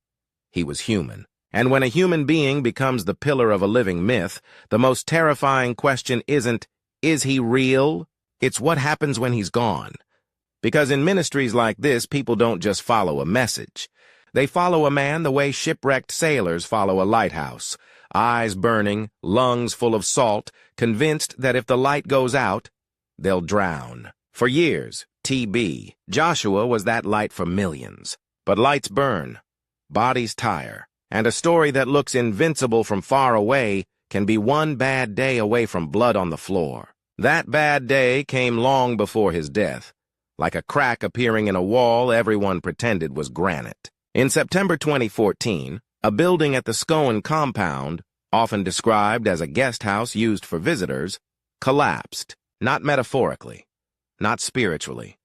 He was human. And when a human being becomes the pillar of a living myth, the most terrifying question isn't, is he real? It's what happens when he's gone. Because in ministries like this, people don't just follow a message. They follow a man the way shipwrecked sailors follow a lighthouse, eyes burning, lungs full of salt, convinced that if the light goes out, they'll drown. For years, T.B., Joshua was that light for millions. But lights burn, bodies tire, and a story that looks invincible from far away can be one bad day away from blood on the floor. That bad day came long before his death. Like a crack appearing in a wall everyone pretended was granite. In September 2014, a building at the Scone compound, often described as a guest house used for visitors, collapsed. Not metaphorically, not spiritually,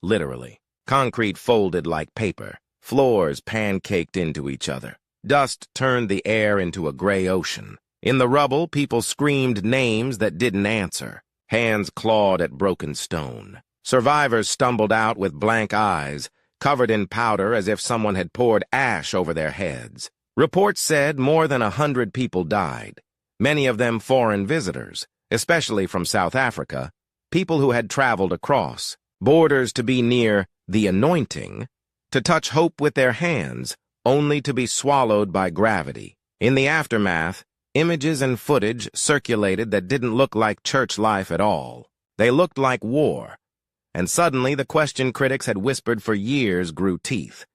literally. Concrete folded like paper, floors pancaked into each other. Dust turned the air into a gray ocean. In the rubble, people screamed names that didn't answer. Hands clawed at broken stone. Survivors stumbled out with blank eyes, covered in powder as if someone had poured ash over their heads. Reports said more than 100 people died, many of them foreign visitors, especially from South Africa, people who had traveled across borders to be near the anointing, to touch hope with their hands, only to be swallowed by gravity. In the aftermath, images and footage circulated that didn't look like church life at all. They looked like war. And suddenly the question critics had whispered for years grew teeth.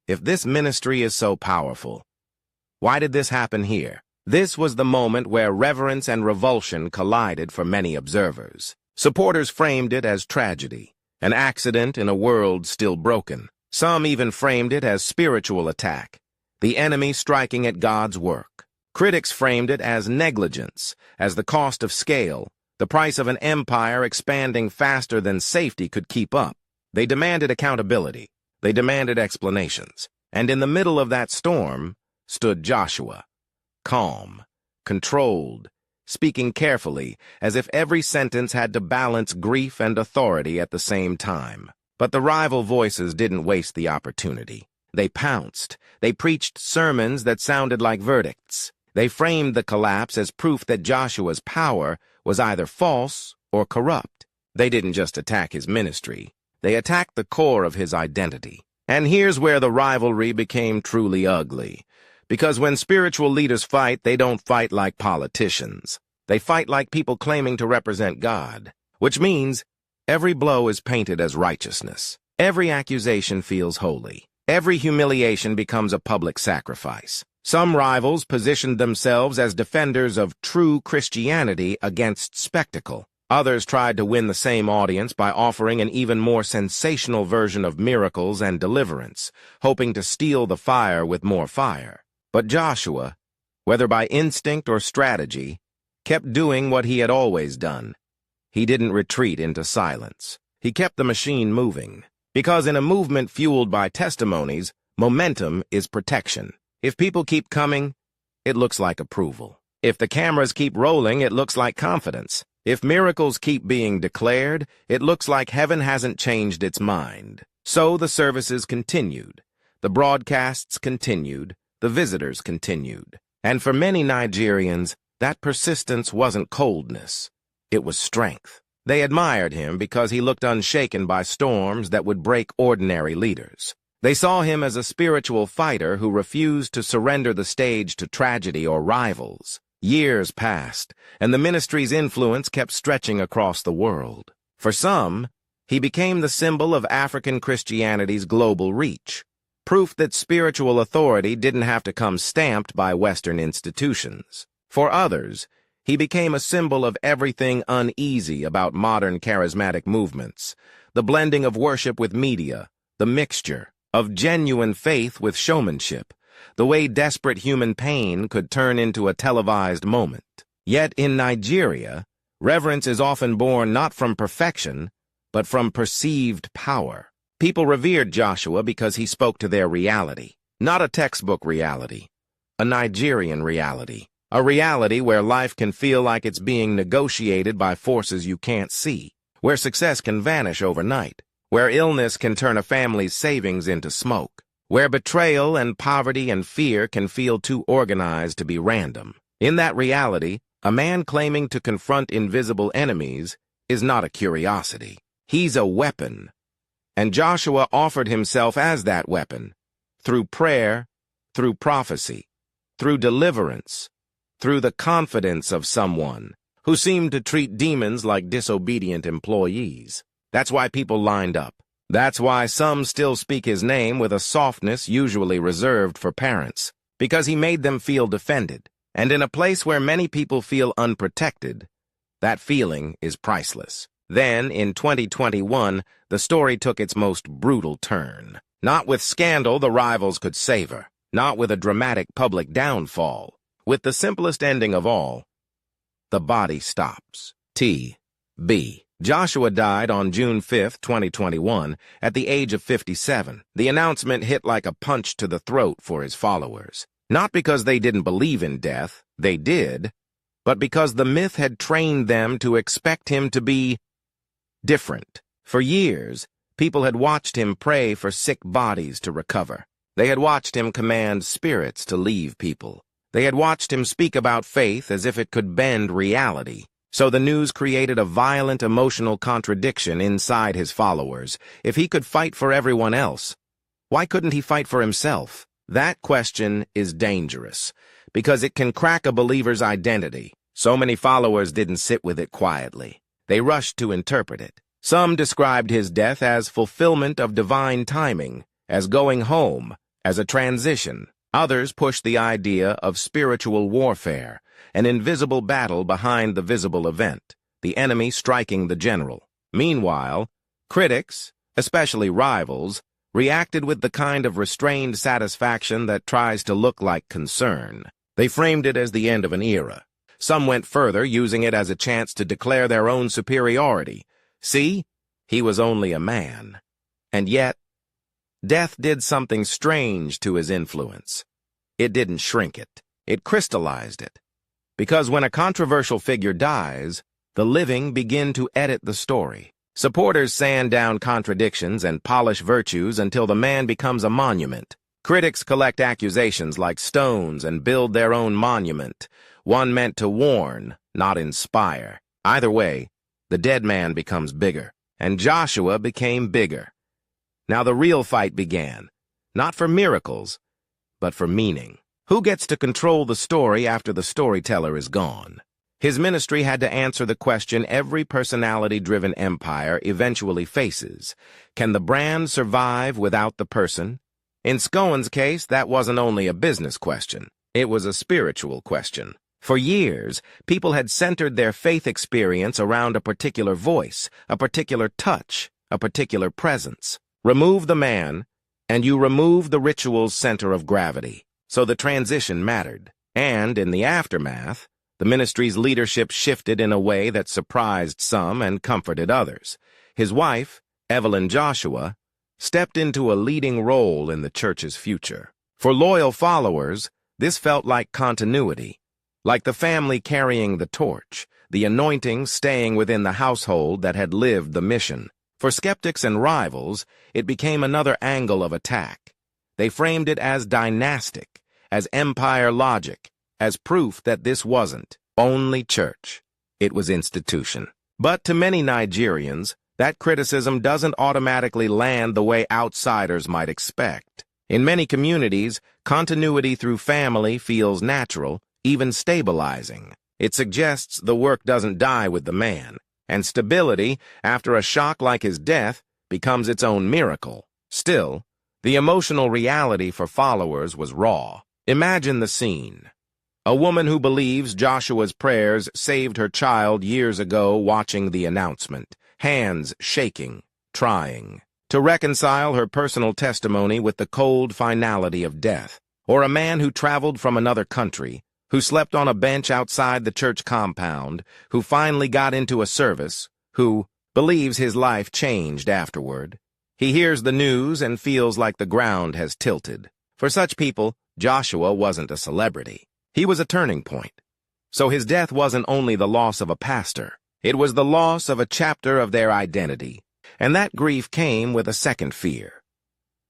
If this ministry is so powerful, why did this happen here? This was the moment where reverence and revulsion collided for many observers. Supporters framed it as tragedy, an accident in a world still broken. Some even framed it as spiritual attack, the enemy striking at God's work. Critics framed it as negligence, as the cost of scale, the price of an empire expanding faster than safety could keep up. They demanded accountability. They demanded explanations. And in the middle of that storm stood Joshua, calm, controlled, speaking carefully, as if every sentence had to balance grief and authority at the same time. But the rival voices didn't waste the opportunity. They pounced. They preached sermons that sounded like verdicts. They framed the collapse as proof that Joshua's power was either false or corrupt. They didn't just attack his ministry. They attacked the core of his identity. And here's where the rivalry became truly ugly. Because when spiritual leaders fight, they don't fight like politicians. They fight like people claiming to represent God. Which means every blow is painted as righteousness. Every accusation feels holy. Every humiliation becomes a public sacrifice. Some rivals positioned themselves as defenders of true Christianity against spectacle. Others tried to win the same audience by offering an even more sensational version of miracles and deliverance, hoping to steal the fire with more fire. But Joshua, whether by instinct or strategy, kept doing what he had always done. He didn't retreat into silence. He kept the machine moving. Because in a movement fueled by testimonies, momentum is protection. If people keep coming, it looks like approval. If the cameras keep rolling, it looks like confidence. If miracles keep being declared, it looks like heaven hasn't changed its mind. So the services continued. The broadcasts continued. The visitors continued. And for many Nigerians, that persistence wasn't coldness. It was strength. They admired him because he looked unshaken by storms that would break ordinary leaders. They saw him as a spiritual fighter who refused to surrender the stage to tragedy or rivals. Years passed, and the ministry's influence kept stretching across the world. For some, he became the symbol of African Christianity's global reach, proof that spiritual authority didn't have to come stamped by Western institutions. For others, he became a symbol of everything uneasy about modern charismatic movements, the blending of worship with media, the mixture of genuine faith with showmanship, the way desperate human pain could turn into a televised moment. Yet in Nigeria, reverence is often born not from perfection, but from perceived power. People revered Joshua because he spoke to their reality, not a textbook reality, a Nigerian reality, a reality where life can feel like it's being negotiated by forces you can't see, where success can vanish overnight, where illness can turn a family's savings into smoke, where betrayal and poverty and fear can feel too organized to be random. In that reality, a man claiming to confront invisible enemies is not a curiosity. He's a weapon. And Joshua offered himself as that weapon, through prayer, through prophecy, through deliverance, through the confidence of someone who seemed to treat demons like disobedient employees. That's why people lined up. That's why some still speak his name with a softness usually reserved for parents, because he made them feel defended. And in a place where many people feel unprotected, that feeling is priceless. Then, in 2021, the story took its most brutal turn. Not with scandal the rivals could savor, not with a dramatic public downfall. With the simplest ending of all, the body stops. T.B. Joshua died on June 5, 2021, at the age of 57. The announcement hit like a punch to the throat for his followers. Not because they didn't believe in death, they did, but because the myth had trained them to expect him to be different. For years, people had watched him pray for sick bodies to recover. They had watched him command spirits to leave people. They had watched him speak about faith as if it could bend reality. So the news created a violent emotional contradiction inside his followers. If he could fight for everyone else, why couldn't he fight for himself? That question is dangerous, because it can crack a believer's identity. So many followers didn't sit with it quietly. They rushed to interpret it. Some described his death as fulfillment of divine timing, as going home, as a transition. Others pushed the idea of spiritual warfare, an invisible battle behind the visible event, the enemy striking the general. Meanwhile, critics, especially rivals, reacted with the kind of restrained satisfaction that tries to look like concern. They framed it as the end of an era. Some went further, using it as a chance to declare their own superiority. See, he was only a man. And yet, death did something strange to his influence. It didn't shrink it. It crystallized it. Because when a controversial figure dies, the living begin to edit the story. Supporters sand down contradictions and polish virtues until the man becomes a monument. Critics collect accusations like stones and build their own monument, one meant to warn, not inspire. Either way, the dead man becomes bigger, and Joshua became bigger. Now the real fight began, not for miracles, but for meaning. Who gets to control the story after the storyteller is gone? His ministry had to answer the question every personality-driven empire eventually faces. Can the brand survive without the person? In Scowen's case, that wasn't only a business question. It was a spiritual question. For years, people had centered their faith experience around a particular voice, a particular touch, a particular presence. Remove the man, and you remove the ritual's center of gravity. So the transition mattered. And in the aftermath, the ministry's leadership shifted in a way that surprised some and comforted others. His wife, Evelyn Joshua, stepped into a leading role in the church's future. For loyal followers, this felt like continuity, like the family carrying the torch, the anointing staying within the household that had lived the mission. For skeptics and rivals, it became another angle of attack. They framed it as dynastic, as empire logic, as proof that this wasn't only church. It was institution. But to many Nigerians, that criticism doesn't automatically land the way outsiders might expect. In many communities, continuity through family feels natural, even stabilizing. It suggests the work doesn't die with the man, and stability, after a shock like his death, becomes its own miracle. Still, the emotional reality for followers was raw. Imagine the scene. A woman who believes Joshua's prayers saved her child years ago watching the announcement, hands shaking, trying to reconcile her personal testimony with the cold finality of death. Or a man who traveled from another country, who slept on a bench outside the church compound, who finally got into a service, who believes his life changed afterward. He hears the news and feels like the ground has tilted. For such people, Joshua wasn't a celebrity. He was a turning point. So his death wasn't only the loss of a pastor. It was the loss of a chapter of their identity. And that grief came with a second fear.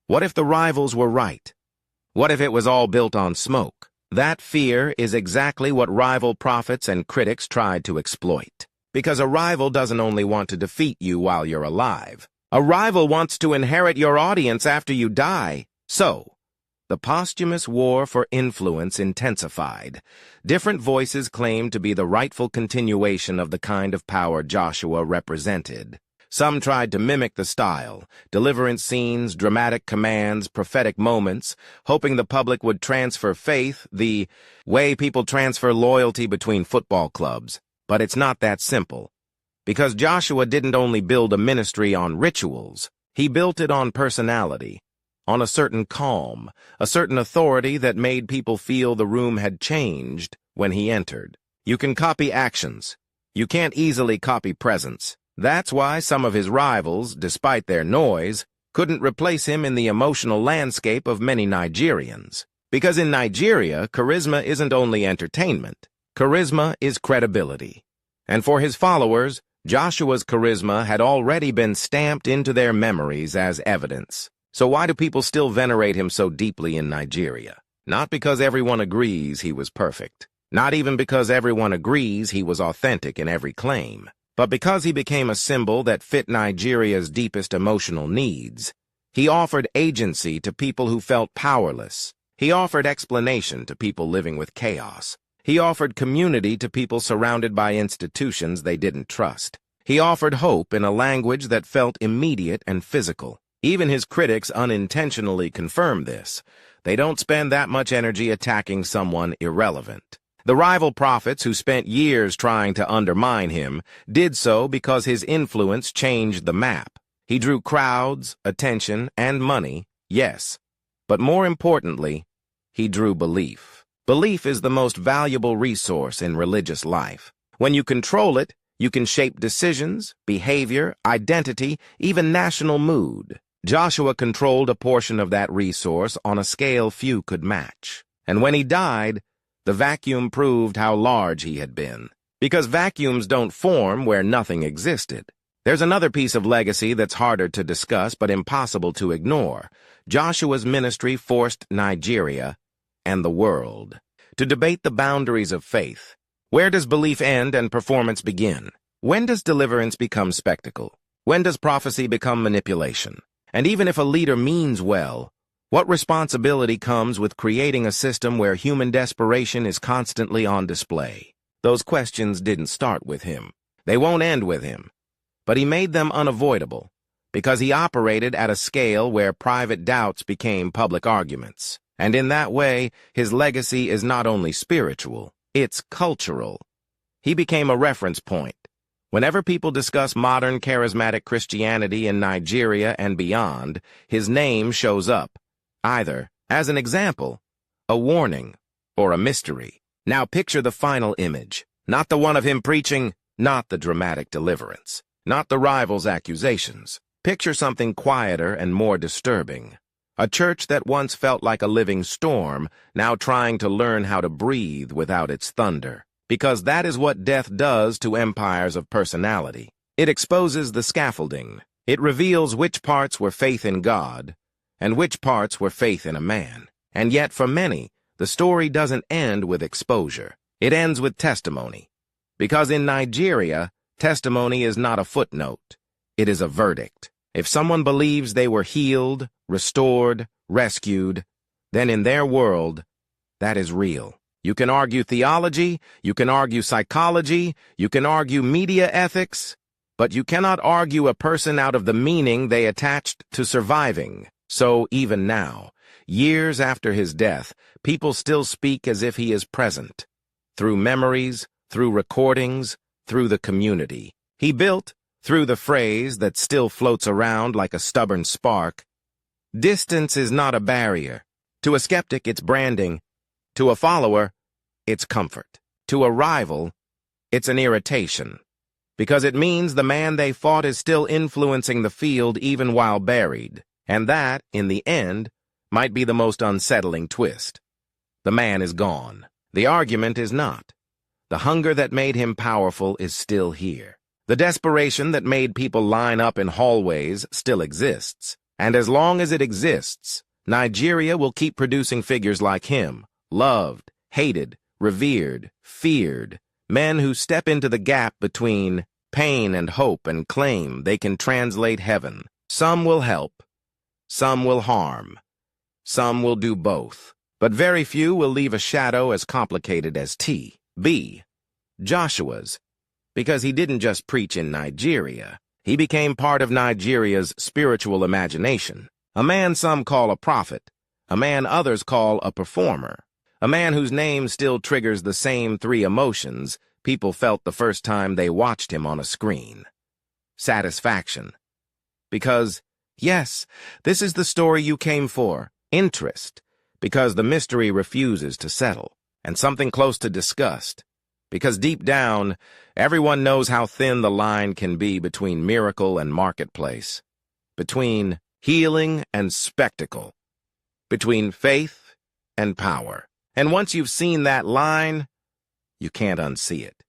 What if the rivals were right? What if it was all built on smoke? That fear is exactly what rival prophets and critics tried to exploit. Because a rival doesn't only want to defeat you while you're alive. A rival wants to inherit your audience after you die. So, the posthumous war for influence intensified. Different voices claimed to be the rightful continuation of the kind of power Joshua represented. Some tried to mimic the style, deliverance scenes, dramatic commands, prophetic moments, hoping the public would transfer faith the way people transfer loyalty between football clubs. But it's not that simple. Because Joshua didn't only build a ministry on rituals, he built it on personality, on a certain calm, a certain authority that made people feel the room had changed when he entered. You can copy actions. You can't easily copy presence. That's why some of his rivals, despite their noise, couldn't replace him in the emotional landscape of many Nigerians. Because in Nigeria, charisma isn't only entertainment. Charisma is credibility. And for his followers, Joshua's charisma had already been stamped into their memories as evidence. So why do people still venerate him so deeply in Nigeria? Not because everyone agrees he was perfect. Not even because everyone agrees he was authentic in every claim. But because he became a symbol that fit Nigeria's deepest emotional needs. He offered agency to people who felt powerless. He offered explanation to people living with chaos. He offered community to people surrounded by institutions they didn't trust. He offered hope in a language that felt immediate and physical. Even his critics unintentionally confirm this. They don't spend that much energy attacking someone irrelevant. The rival prophets who spent years trying to undermine him did so because his influence changed the map. He drew crowds, attention, and money, yes. But more importantly, he drew belief. Belief is the most valuable resource in religious life. When you control it, you can shape decisions, behavior, identity, even national mood. Joshua controlled a portion of that resource on a scale few could match. And when he died, the vacuum proved how large he had been. Because vacuums don't form where nothing existed. There's another piece of legacy that's harder to discuss but impossible to ignore. Joshua's ministry forced Nigeria and the world to debate the boundaries of faith. Where does belief end and performance begin? When does deliverance become spectacle? When does prophecy become manipulation? And even if a leader means well, what responsibility comes with creating a system where human desperation is constantly on display? Those questions didn't start with him. They won't end with him. But he made them unavoidable, because he operated at a scale where private doubts became public arguments. And in that way, his legacy is not only spiritual, it's cultural. He became a reference point. Whenever people discuss modern charismatic Christianity in Nigeria and beyond, his name shows up, either as an example, a warning, or a mystery. Now picture the final image, not the one of him preaching, not the dramatic deliverance. Not the rival's accusations. Picture something quieter and more disturbing. A church that once felt like a living storm, now trying to learn how to breathe without its thunder. Because that is what death does to empires of personality. It exposes the scaffolding. It reveals which parts were faith in God, and which parts were faith in a man. And yet, for many, the story doesn't end with exposure. It ends with testimony. Because in Nigeria, testimony is not a footnote. It is a verdict. If someone believes they were healed, restored, rescued, then in their world, that is real. You can argue theology, you can argue psychology, you can argue media ethics, but you cannot argue a person out of the meaning they attached to surviving. So even now, years after his death, people still speak as if he is present. Through memories, through recordings, through the community. He built, through the phrase that still floats around like a stubborn spark, distance is not a barrier. To a skeptic, it's branding. To a follower, it's comfort. To a rival, it's an irritation. Because it means the man they fought is still influencing the field even while buried. And that, in the end, might be the most unsettling twist. The man is gone. The argument is not. The hunger that made him powerful is still here. The desperation that made people line up in hallways still exists. And as long as it exists, Nigeria will keep producing figures like him, loved, hated, revered, feared, men who step into the gap between pain and hope and claim they can translate heaven. Some will help, some will harm, some will do both. But very few will leave a shadow as complicated as T.B. Joshua's, because he didn't just preach in Nigeria. He became part of Nigeria's spiritual imagination. A man some call a prophet, a man others call a performer, a man whose name still triggers the same three emotions people felt the first time they watched him on a screen. Satisfaction. Because, yes, this is the story you came for. Interest. Because the mystery refuses to settle. And something close to disgust. Because deep down, everyone knows how thin the line can be between miracle and marketplace. Between healing and spectacle. Between faith and power. And once you've seen that line, you can't unsee it.